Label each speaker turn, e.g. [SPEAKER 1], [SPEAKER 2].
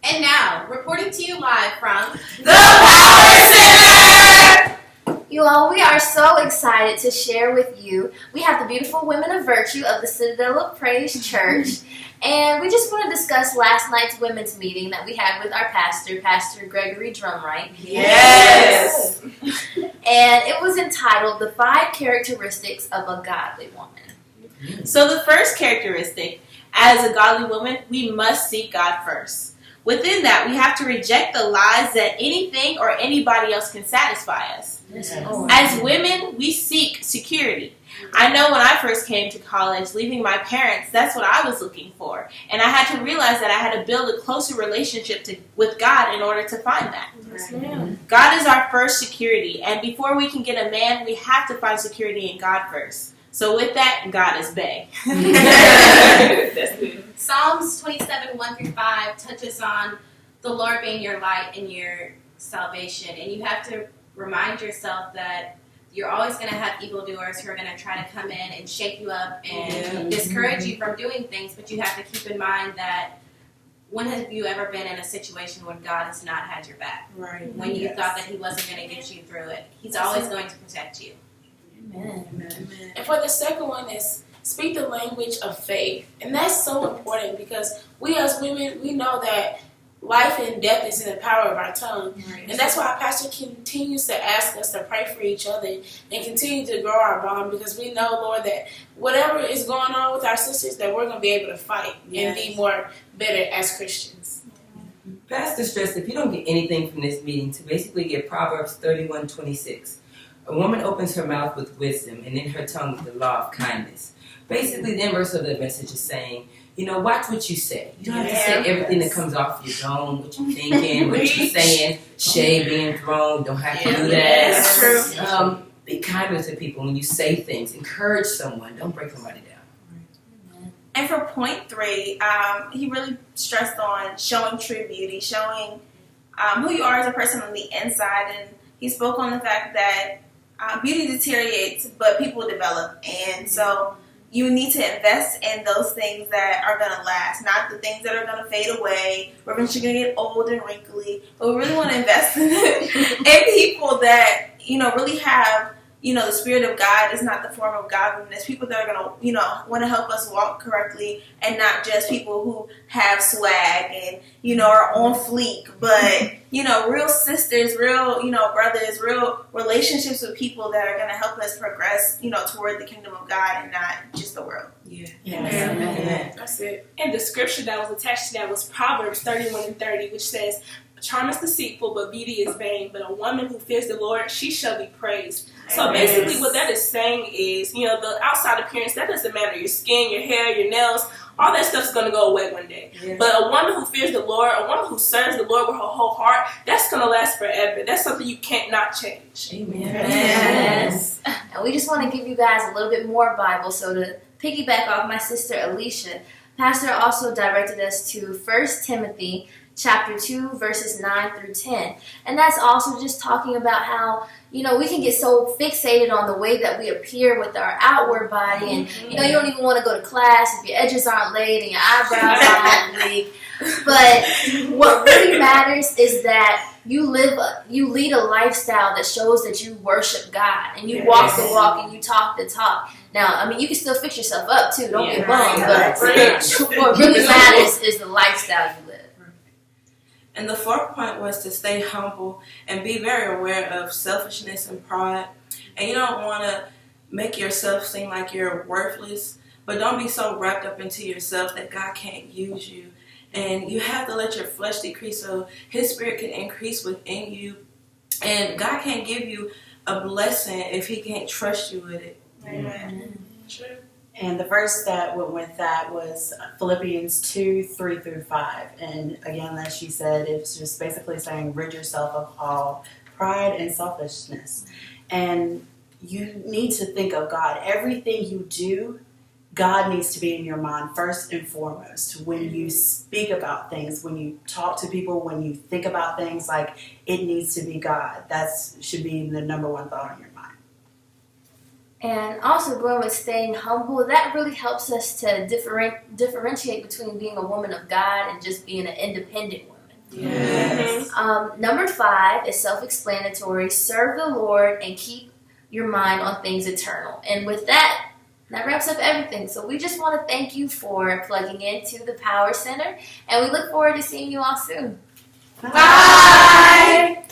[SPEAKER 1] And now, reporting to you live from
[SPEAKER 2] the Power Center!
[SPEAKER 3] You all, we are so excited to share with you. We have the beautiful women of virtue of the Citadel of Praise Church. And we just want to discuss last night's women's meeting that we had with our pastor, Pastor Gregory Drumwright.
[SPEAKER 2] Yes!
[SPEAKER 3] And it was entitled, The 5 Characteristics of a Godly Woman.
[SPEAKER 4] So the first characteristic, as a godly woman, we must seek God first. Within that, we have to reject the lies that anything or anybody else can satisfy us.
[SPEAKER 3] Yes.
[SPEAKER 4] As women, we seek security. I know when I first came to college, leaving my parents, that's what I was looking for. And I had to realize that I had to build a closer relationship with God in order to find that.
[SPEAKER 3] Right.
[SPEAKER 4] God is our first security. And before we can get a man, we have to find security in God first. So with that, God is bae.
[SPEAKER 1] That's good. Psalms 27, 1-5 touches on the Lord being your light and your salvation. And you have to remind yourself that you're always going to have evildoers who are going to try to come in and shake you up and discourage you from doing things. But you have to keep in mind that when have you ever been in a situation when God has not had your back?
[SPEAKER 2] Right.
[SPEAKER 1] When you thought that he wasn't going to get you through it. He's always going to protect you.
[SPEAKER 3] Amen.
[SPEAKER 2] And for the second one is speak the language of faith. And that's so important because we as women, we know that life and death is in the power of our tongue. Right. And that's why our pastor continues to ask us to pray for each other and continue to grow our bond because we know, Lord, that whatever is going on with our sisters, that we're going to be able to fight and be more better as Christians.
[SPEAKER 5] Pastor stressed if you don't get anything from this meeting, to basically get Proverbs 31:26. A woman opens her mouth with wisdom, and in her tongue with the law of kindness. Basically, the inverse of the message is saying, watch what you say. You don't have to say everything that comes off your dome, what you're thinking, what you're saying, shade being thrown. Don't have to do that.
[SPEAKER 2] That's true.
[SPEAKER 5] Be kinder to people when you say things. Encourage someone. Don't break somebody down.
[SPEAKER 4] And for point 3, he really stressed on showing true beauty, showing who you are as a person on the inside. And he spoke on the fact that beauty deteriorates, but people develop. And so you need to invest in those things that are going to last, not the things that are going to fade away. We're eventually going to get old and wrinkly. But we really want to invest in people that, really have, the Spirit of God is not the form of godliness. People that are going to, want to help us walk correctly and not just people who have swag and, are on fleek. But, real sisters, real, brothers, real relationships with people that are going to help us progress, toward the kingdom of God and not just the world.
[SPEAKER 2] Yeah. That's it. And the scripture that was attached to that was Proverbs 31:30, which says, charm is deceitful, but beauty is vain. But a woman who fears the Lord, she shall be praised. So basically what that is saying is, the outside appearance, that doesn't matter. Your skin, your hair, your nails, all that stuff's going to go away one day. Yes. But a woman who fears the Lord, a woman who serves the Lord with her whole heart, that's going to last forever. That's something you can't not change.
[SPEAKER 3] Amen. Yes. And we just want to give you guys a little bit more Bible. So to piggyback off my sister Alicia, Pastor also directed us to 1 Timothy chapter 2, verses 9-10. And that's also just talking about how, we can get so fixated on the way that we appear with our outward body. And, you don't even want to go to class if your edges aren't laid and your eyebrows aren't laid. But what really matters is that you lead a lifestyle that shows that you worship God. And you walk the walk and you talk the talk. Now, you can still fix yourself up, too. Don't get bummed. But what really matters is the lifestyle you live.
[SPEAKER 6] And the 4th point was to stay humble and be very aware of selfishness and pride. And you don't want to make yourself seem like you're worthless, but don't be so wrapped up into yourself that God can't use you. And you have to let your flesh decrease so His Spirit can increase within you. And God can't give you a blessing if He can't trust you with it.
[SPEAKER 2] Amen. True.
[SPEAKER 7] And the verse that went with that was Philippians 2:3-5. And again, as she said, it's just basically saying, rid yourself of all pride and selfishness. And you need to think of God. Everything you do, God needs to be in your mind first and foremost. When you speak about things, when you talk to people, when you think about things, it needs to be God. That should be the number one thought on your mind.
[SPEAKER 3] And also going with staying humble, that really helps us to differentiate between being a woman of God and just being an independent woman.
[SPEAKER 6] Yes.
[SPEAKER 3] Number 5 is self-explanatory. Serve the Lord and keep your mind on things eternal. And with that wraps up everything. So we just want to thank you for plugging into the Power Center, and we look forward to seeing you all soon.
[SPEAKER 7] Bye.